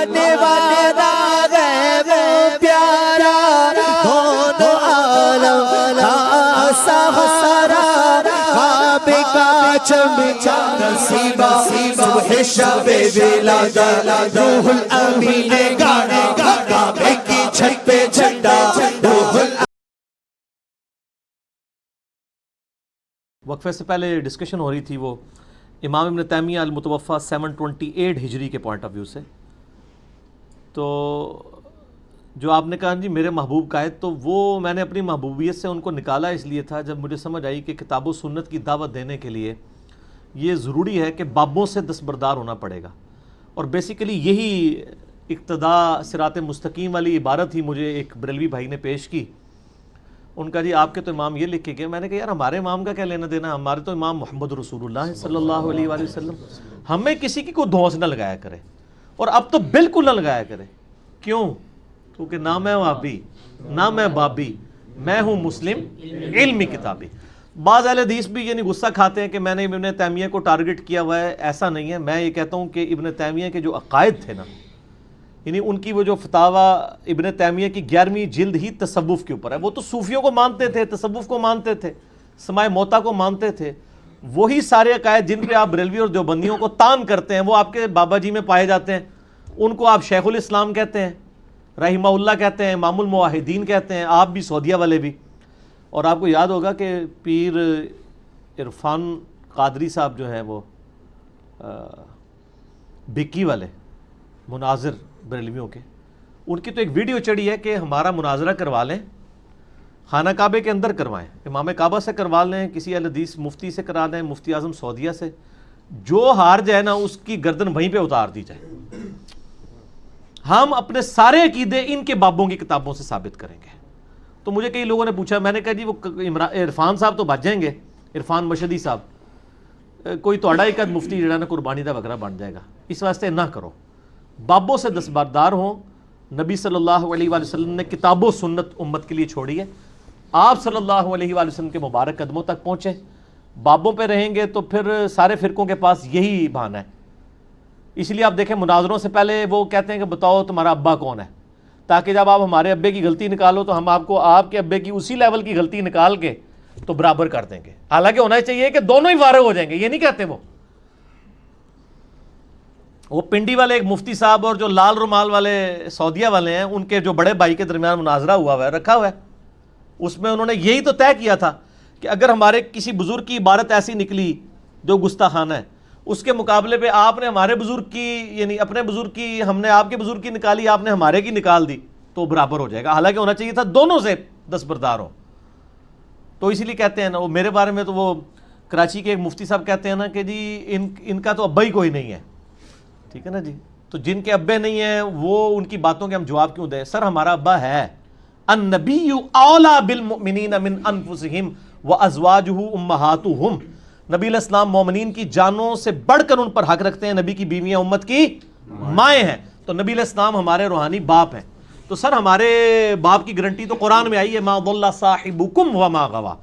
آنے والا ہے وہ پیارا دونوں عالم کا سہارا خواب کا چمچا نصیبہ صبح شب ولادت روح الامین گانا کعبے کی چھت پہ جھنڈا روح وقفے سے پہلے ڈسکشن ہو رہی تھی وہ امام ابن تیمیہ المتوفیٰ 728 ہجری کے پوائنٹ آف ویو سے. تو جو آپ نے کہا جی میرے محبوب قائد، تو وہ میں نے اپنی محبوبیت سے ان کو نکالا اس لیے تھا جب مجھے سمجھ آئی کہ کتاب و سنت کی دعوت دینے کے لیے یہ ضروری ہے کہ بابوں سے دستبردار ہونا پڑے گا. اور بیسیکلی یہی اقتدا صراط مستقیم والی عبارت ہی مجھے ایک بریلوی بھائی نے پیش کی. ان کا جی آپ کے تو امام یہ لکھ کے گئے. میں نے کہا یار ہمارے امام کا کیا لینا دینا، ہمارے تو امام محمد رسول اللہ صلی اللہ علیہ وآلہ وسلم. ہمیں کسی کی کوئی دھونس نہ لگایا کرے، اور اب تو بالکل نہ لگایا کرے. کیوں؟ کیونکہ نہ میں وہابی نہ میں بابی، میں ہوں مسلم علمی کتابی. بعض اہل حدیث بھی یعنی غصہ کھاتے ہیں کہ میں نے ابن تیمیہ کو ٹارگٹ کیا ہوا ہے. ایسا نہیں ہے. میں یہ کہتا ہوں کہ ابن تیمیہ کے جو عقائد تھے نا، یعنی ان کی وہ جو فتاویٰ ابن تیمیہ کی 11ویں جلد ہی تصوف کے اوپر ہے. وہ تو صوفیوں کو مانتے تھے، تصوف کو مانتے تھے، سماع موتا کو مانتے تھے. وہی سارے عقائد جن پہ آپ بریلوی اور دیوبندیوں کو تان کرتے ہیں وہ آپ کے بابا جی میں پائے جاتے ہیں. ان کو آپ شیخ الاسلام کہتے ہیں، رحمہ اللہ کہتے ہیں، امام الموحدین کہتے ہیں، آپ بھی سعودیہ والے بھی. اور آپ کو یاد ہوگا کہ پیر عرفان قادری صاحب جو ہیں وہ بکی والے مناظر بریلویوں کے، ان کی تو ایک ویڈیو چڑھی ہے کہ ہمارا مناظرہ کروا لیں، خانہ کعبے کے اندر کروائیں، امام کعبہ سے کروا لیں، کسی اہل حدیث مفتی سے کرا لیں، مفتی اعظم سعودیہ سے، جو ہار جائے نا اس کی گردن وہیں پہ اتار دی جائے. ہم اپنے سارے عقیدے ان کے بابوں کی کتابوں سے ثابت کریں گے. تو مجھے کئی لوگوں نے پوچھا، میں نے کہا جی وہ عرفان صاحب تو بچ جائیں گے، عرفان مشہدی صاحب، کوئی توڑا ایک مفتی جڑا نا قربانی دا وغیرہ بن جائے گا. اس واسطے نہ کرو، بابوں سے دستبردار ہوں. نبی صلی اللہ علیہ وآلہ وسلم نے کتاب و سنت امت کے لیے چھوڑی ہے. آپ صلی اللہ علیہ وآلہ وسلم کے مبارک قدموں تک پہنچے. بابوں پہ رہیں گے تو پھر سارے فرقوں کے پاس یہی بہانہ ہے. اس لیے آپ دیکھیں مناظروں سے پہلے وہ کہتے ہیں کہ بتاؤ تمہارا ابا کون ہے، تاکہ جب آپ ہمارے ابے کی غلطی نکالو تو ہم آپ کو آپ کے ابے کی اسی لیول کی غلطی نکال کے تو برابر کر دیں گے. حالانکہ ہونا چاہیے کہ دونوں ہی فارغ ہو جائیں گے. یہ نہیں کہتے وہ پنڈی والے ایک مفتی صاحب اور جو لال رومال والے سعودیہ والے ہیں، ان کے جو بڑے بھائی کے درمیان مناظرہ ہوا ہے، رکھا ہوا ہے. اس میں انہوں نے یہی تو طے کیا تھا کہ اگر ہمارے کسی بزرگ کی عبارت ایسی نکلی جو گستاخانہ ہے، اس کے مقابلے پہ آپ نے ہمارے بزرگ کی یعنی اپنے بزرگ کی، ہم نے آپ کے بزرگ کی نکالی، آپ نے ہمارے کی نکال دی، تو برابر ہو جائے گا. حالانکہ ہونا چاہیے تھا دونوں سے دستبردار ہو. تو اسی لیے کہتے ہیں نا، وہ میرے بارے میں تو وہ کراچی کے ایک مفتی صاحب کہتے ہیں نا کہ جی ان کا تو ابا ہی کوئی نہیں ہے. ٹھیک ہے نا جی. تو جن کے ابے نہیں ہیں وہ ان کی باتوں کے ہم جواب کیوں دیں؟ سر ہمارا ابا ہے. النبی اولا بالمؤمنین من انفسہم وازواجہ امہاتہم. نبی علیہ السلام مومنین کی جانوں سے بڑھ کر ان پر حق رکھتے ہیں. نبی کی بیویاں امت کی مائیں ہیں. تو نبی علیہ السلام ہمارے روحانی باپ ہیں. تو سر ہمارے باپ کی گارنٹی تو قرآن میں آئی ہے، ما ضل صاحبکم وما غوا.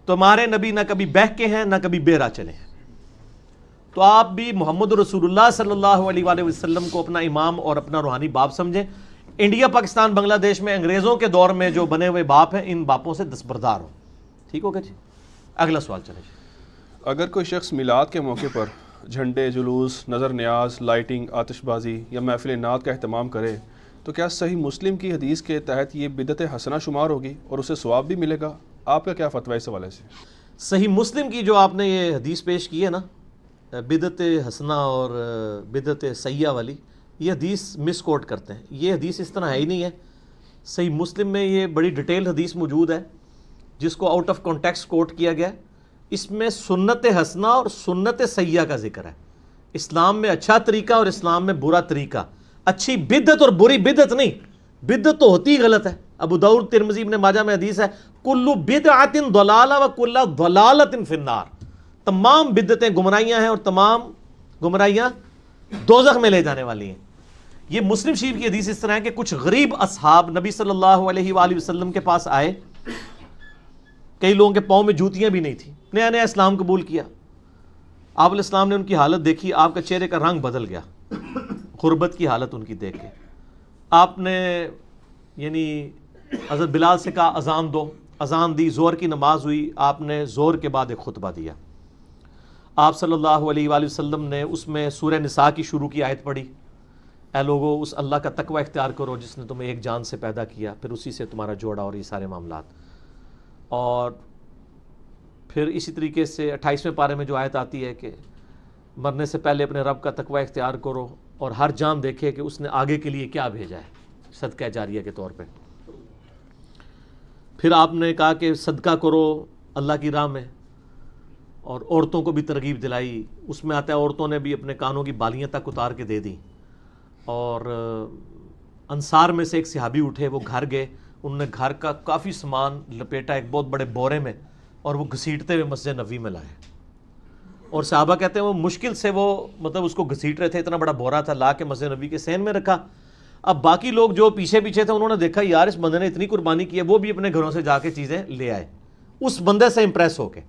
تمہارے نبی نہ کبھی بہک کے ہیں نہ کبھی بے راہ چلے ہیں. تو آپ بھی محمد رسول اللہ صلی اللہ علیہ وآلہ وسلم کو اپنا امام اور اپنا روحانی باپ سمجھیں. انڈیا، پاکستان، بنگلہ دیش میں انگریزوں کے دور میں جو بنے ہوئے باپ ہیں، ان باپوں سے دستبردار ہوں. ٹھیک ہوگا جی. اگلا سوال چلے جی. اگر کوئی شخص میلاد کے موقع پر جھنڈے، جلوس، نظر نیاز، لائٹنگ، آتش بازی یا محفل نعت کا اہتمام کرے تو کیا صحیح مسلم کی حدیث کے تحت یہ بدعت حسنہ شمار ہوگی اور اسے ثواب بھی ملے گا؟ آپ کا کیا فتویٰ اس حوالے سے؟ صحیح مسلم کی جو آپ نے یہ حدیث پیش کی ہے نا، بدعت حسنہ اور بدعت سیئہ والی، یہ حدیث مس کوٹ کرتے ہیں. یہ حدیث اس طرح ہے ہی نہیں ہے. صحیح مسلم میں یہ بڑی ڈیٹیل حدیث موجود ہے جس کو آؤٹ آف کانٹیکسٹ کوٹ کیا گیا. اس میں سنت حسنہ اور سنت سیئہ کا ذکر ہے. اسلام میں اچھا طریقہ اور اسلام میں برا طریقہ. اچھی بدعت اور بری بدعت نہیں. بدعت تو ہوتی ہی غلط ہے. ابو داؤد، ترمذی، ابن ماجہ میں حدیث ہے، کل بدعۃ ضلالہ و کل ضلالۃ فی النار. تمام بدعتیں گمراہیاں ہیں اور تمام گمراہیاں دوزخ میں لے جانے والی ہیں. یہ مسلم شریف کی حدیث اس طرح ہے کہ کچھ غریب اصحاب نبی صلی اللہ علیہ وآلہ وسلم کے پاس آئے. کئی لوگوں کے پاؤں میں جوتیاں بھی نہیں تھیں. نیا نیا اسلام قبول کیا. آپ علیہ السلام نے ان کی حالت دیکھی. آپ کا چہرے کا رنگ بدل گیا، غربت کی حالت ان کی دیکھ کے آپ نے یعنی حضرت بلال سے کہا اذان دو، اذان دی، زور کی نماز ہوئی، آپ نے زور کے بعد ایک خطبہ دیا. آپ صلی اللہ علیہ وآلہ وسلم نے اس میں سورہ نساء کی شروع کی آیت پڑھی، اے لوگو اس اللہ کا تقوی اختیار کرو جس نے تمہیں ایک جان سے پیدا کیا، پھر اسی سے تمہارا جوڑا اور یہ سارے معاملات. اور پھر اسی طریقے سے 28ویں پارے میں جو آیت آتی ہے کہ مرنے سے پہلے اپنے رب کا تقوی اختیار کرو اور ہر جان دیکھے کہ اس نے آگے کے لیے کیا بھیجا ہے صدقہ جاریہ کے طور پہ. پھر آپ نے کہا کہ صدقہ کرو اللہ کی راہ میں، اور عورتوں کو بھی ترغیب دلائی. اس میں آتا ہے عورتوں نے بھی اپنے کانوں کی بالیاں تک اتار کے دے دیں. اور انصار میں سے ایک صحابی اٹھے، وہ گھر گئے، انہوں نے گھر کا کافی سامان لپیٹا ایک بہت بڑے بورے میں اور وہ گھسیٹتے ہوئے مسجد نبوی میں لائے. اور صحابہ کہتے ہیں وہ مشکل سے وہ مطلب اس کو گھسیٹ رہے تھے، اتنا بڑا بورا تھا، لا کے مسجد نبوی کے صحن میں رکھا. اب باقی لوگ جو پیچھے پیچھے تھے انہوں نے دیکھا یار اس بندے نے اتنی قربانی کی ہے، وہ بھی اپنے گھروں سے جا کے چیزیں لے آئے اس بندے سے امپریس ہو کے،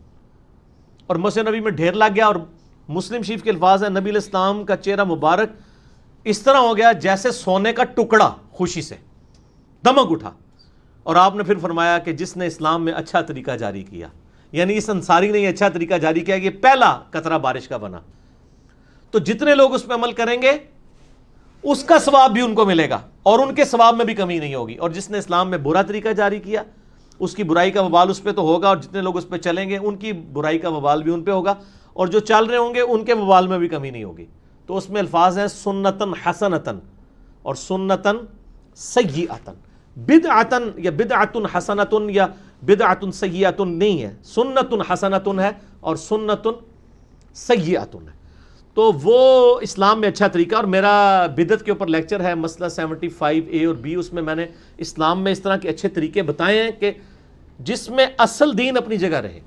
اور مسجد نبوی میں ڈھیر لگ گیا. اور مسلم شریف کے الفاظ ہیں نبی علیہ السلام کا چہرہ مبارک اس طرح ہو گیا جیسے سونے کا ٹکڑا، خوشی سے دمک اٹھا. اور آپ نے پھر فرمایا کہ جس نے اسلام میں اچھا طریقہ جاری کیا، یعنی اس انصاری نے یہ اچھا طریقہ جاری کیا، یہ پہلا قطرہ بارش کا بنا. تو جتنے لوگ اس پہ عمل کریں گے اس کا ثواب بھی ان کو ملے گا اور ان کے ثواب میں بھی کمی نہیں ہوگی. اور جس نے اسلام میں برا طریقہ جاری کیا اس کی برائی کا وبال اس پہ تو ہوگا، اور جتنے لوگ اس پہ چلیں گے ان کی برائی کا وبال بھی ان پہ ہوگا، اور جو چل رہے ہوں گے ان کے وبال میں بھی کمی نہیں ہوگی. تو اس میں الفاظ ہیں سنتن حسنتن اور سنتن سیئتن. بدعتن یا بدعتن حسنتن یا بدعتن سیئتن نہیں ہے، سنتن حسنتن ہے اور سنتن سیئتن ہے. تو وہ اسلام میں اچھا طریقہ. اور میرا بدعت کے اوپر لیکچر ہے مسئلہ 75A اور B، اس میں نے اسلام میں اس طرح کے اچھے طریقے بتائے ہیں کہ جس میں اصل دین اپنی جگہ رہے.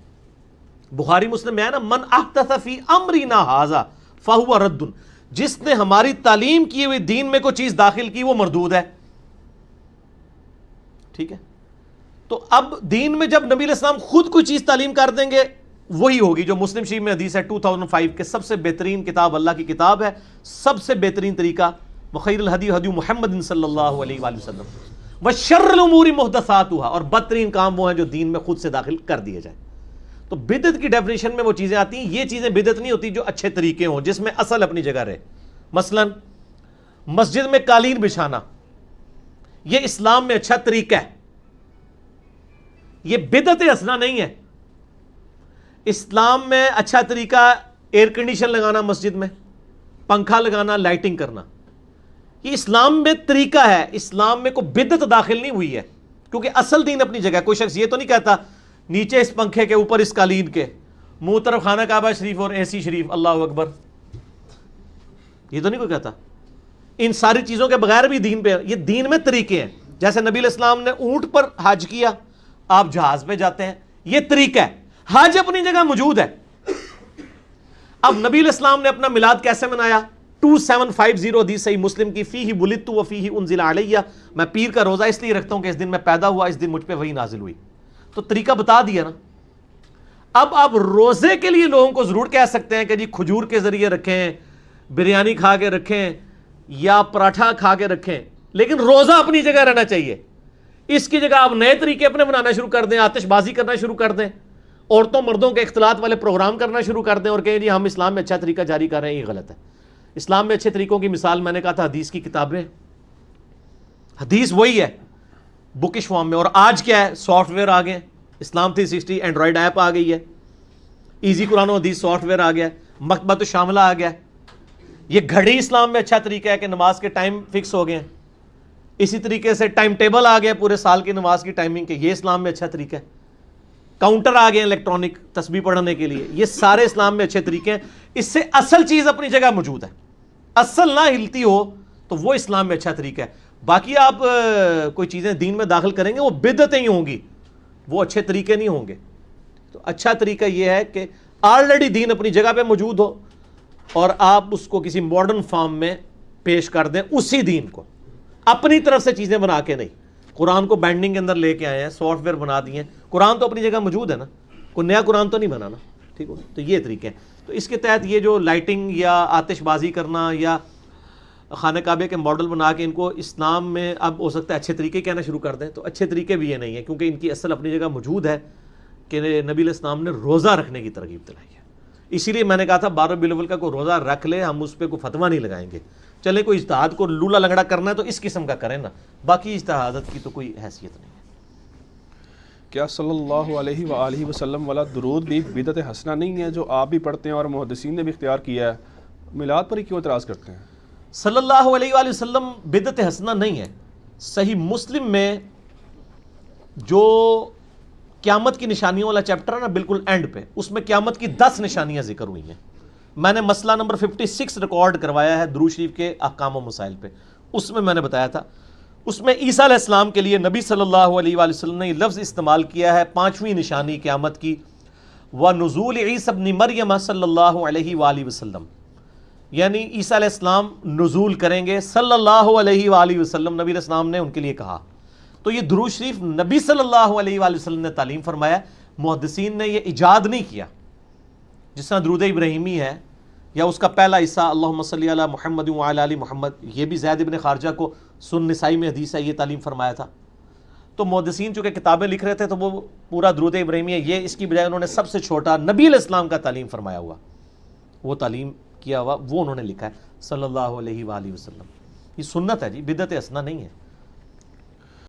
بخاری مسلم میں ہے نا من احدث فی امرنا ھذا فہو رد، جس نے ہماری تعلیم کی ہوئی دین میں کوئی چیز داخل کی وہ مردود ہے. ٹھیک ہے، تو اب دین میں جب نبی علیہ السلام خود کوئی چیز تعلیم کر دیں گے وہی ہوگی جو مسلم شریف میں حدیث ہے 2005 کے سب سے بہترین کتاب اللہ کی کتاب ہے، سب سے بہترین طریقہ وخیر الہدی ہدی محمد صلی اللہ علیہ وآلہ وسلم وشر الامور محدثاتها، اور بدترین کام وہ ہیں جو دین میں خود سے داخل کر دیے جائیں. تو بدعت کی ڈیفینیشن میں وہ چیزیں آتی ہیں. یہ چیزیں بدعت نہیں ہوتی جو اچھے طریقے ہوں جس میں اصل اپنی جگہ رہے. مثلا مسجد میں قالین بچھانا یہ اسلام میں اچھا طریقہ ہے، یہ بدعت حسنہ نہیں ہے. اسلام میں اچھا طریقہ ایئر کنڈیشن لگانا، مسجد میں پنکھا لگانا، لائٹنگ کرنا، یہ اسلام میں طریقہ ہے. اسلام میں کوئی بدعت داخل نہیں ہوئی ہے کیونکہ اصل دین اپنی جگہ. کوئی شخص یہ تو نہیں کہتا نیچے اس پنکھے کے اوپر اس قالین کے منہ طرف خانہ کعبہ شریف اور AC شریف، اللہ اکبر، یہ تو نہیں کوئی کہتا. ان ساری چیزوں کے بغیر بھی دین پہ، یہ دین میں طریقے ہیں. جیسے نبی علیہ السلام نے اونٹ پر حج کیا، آپ جہاز پہ جاتے ہیں، یہ طریقہ ہے. حج اپنی جگہ موجود ہے. اب نبی علیہ السلام نے اپنا میلاد کیسے منایا؟ 2750 حدیث صحیح مسلم کی، فیہ ولدت و فیہ انزل علیہ، میں پیر کا روزہ اس لیے رکھتا ہوں کہ اس دن میں پیدا ہوا، اس دن مجھ پہ وحی نازل ہوئی. تو طریقہ بتا دیا نا. اب آپ روزے کے لیے لوگوں کو ضرور کہہ سکتے ہیں کہ جی کھجور کے ذریعے رکھیں، بریانی کھا کے رکھیں یا پراٹھا کھا کے رکھیں، لیکن روزہ اپنی جگہ رہنا چاہیے. اس کی جگہ آپ نئے طریقے اپنے بنانا شروع کر دیں، آتش بازی کرنا شروع کر دیں، عورتوں مردوں کے اختلاط والے پروگرام کرنا شروع کر دیں اور کہیں جی ہم اسلام میں اچھا طریقہ جاری کر رہے ہیں، یہ غلط ہے. اسلام میں اچھے طریقوں کی مثال میں نے کہا تھا حدیث کی کتابیں. حدیث وہی ہے بکش فارم میں. اور آج کیا ہے؟ سافٹ ویئر آ گئے، اسلام 360 اینڈرائڈ ایپ آ گئی ہے، ایزی قرآن و حدیث سافٹ ویئر آ گیا ہے، مکتبۃ الشاملہ آ گیا ہے. یہ گھڑی اسلام میں اچھا طریقہ ہے کہ نماز کے ٹائم فکس ہو گئے ہیں. اسی طریقے سے ٹائم ٹیبل آ گیا پورے سال کی نماز کی ٹائمنگ کے، یہ اسلام میں اچھا طریقہ ہے. کاؤنٹر آ گئے ہیں الیکٹرانک تسبیح پڑھنے کے لیے، یہ سارے اسلام میں اچھے طریقے ہیں. اس سے اصل چیز اپنی جگہ موجود ہے، اصل نہ ہلتی ہو تو وہ اسلام میں اچھا طریقہ ہے. باقی آپ کوئی چیزیں دین میں داخل کریں گے وہ بدعتیں ہی ہوں گی، وہ اچھے طریقے نہیں ہوں گے. تو اچھا طریقہ یہ ہے کہ آلریڈی دین اپنی جگہ پہ موجود ہو اور آپ اس کو کسی ماڈرن فارم میں پیش کر دیں، اسی دین کو اپنی طرف سے چیزیں بنا کے نہیں. قرآن کو بینڈنگ کے اندر لے کے آئے ہیں، سافٹ ویئر بنا دیے ہیں. قرآن تو اپنی جگہ موجود ہے نا، کوئی نیا قرآن تو نہیں بنانا. ٹھیک ہو؟ تو یہ طریقے ہیں. تو اس کے تحت یہ جو لائٹنگ یا آتش بازی کرنا یا خانہ کعبے کے ماڈل بنا کے ان کو اسلام میں اب ہو سکتا ہے اچھے طریقے کہنا شروع کر دیں، تو اچھے طریقے بھی یہ نہیں ہیں، کیونکہ ان کی اصل اپنی جگہ موجود ہے کہ نبی علیہ السلام نے روزہ رکھنے کی ترغیب دلائی ہے۔ اسی لیے میں نے کہا تھا 12 ربیع الاول کا کوئی روزہ رکھ لے، ہم اس پہ کوئی فتویٰ نہیں لگائیں گے، چلے کوئی اجتہاد کو لولا لنگڑا کرنا ہے تو اس قسم کا کریں نا، باقی اجتہادات کی تو کوئی حیثیت نہیں ہے۔ کیا صلی اللہ علیہ وآلہ وسلم والا درود بھی بدعت حسنہ نہیں ہے جو آپ بھی پڑھتے ہیں اور محدثین نے بھی اختیار کیا ہے؟ میلاد پر ہی کیوں اعتراض کرتے ہیں؟ صلی اللہ علیہ وآلہ وسلم بدعت حسنہ نہیں ہے۔ صحیح مسلم میں جو قیامت کی نشانیوں والا چیپٹر ہے نا، بالکل اینڈ پہ، اس میں قیامت کی 10 نشانیاں ذکر ہوئی ہیں۔ میں نے مسئلہ نمبر 56 ریکارڈ کروایا ہے درود شریف کے احکام و مسائل پہ، اس میں نے بتایا تھا، اس میں عیسیٰ علیہ السلام کے لیے نبی صلی اللہ علیہ وآلہ وسلم نے یہ لفظ استعمال کیا ہے 5ویں نشانی قیامت کی، وَنُزُولِ عِیسیٰ ابْنِ مَرْیَمَ صلی اللہ علیہ وآلہ وسلم، یعنی عیسیٰ علیہ السلام نزول کریں گے صلی اللہ علیہ وآلہ وسلم، نبی علیہ السلام نے ان کے لیے کہا۔ تو یہ درود شریف نبی صلی اللہ علیہ وآلہ وسلم نے تعلیم فرمایا، محدثین نے یہ ایجاد نہیں کیا۔ جس طرح درود ابراہیمی ہے یا اس کا پہلا حصہ اللہم صلی علی محمد وعلی آل محمد، یہ بھی زید ابن خارجہ کو سن نسائی میں حدیث ہے، یہ تعلیم فرمایا تھا۔ تو محدثین چونکہ کتابیں لکھ رہے تھے تو وہ پورا درود ابراہیمی ہے، یہ اس کی بجائے انہوں نے سب سے چھوٹا نبی علیہ السلام کا تعلیم فرمایا ہوا، وہ تعلیم کیا ہوا وہ انہوں نے لکھا ہے صلی اللہ علیہ وآلہ وسلم۔ یہ سنت ہے جی، بدعت حسنہ نہیں ہے۔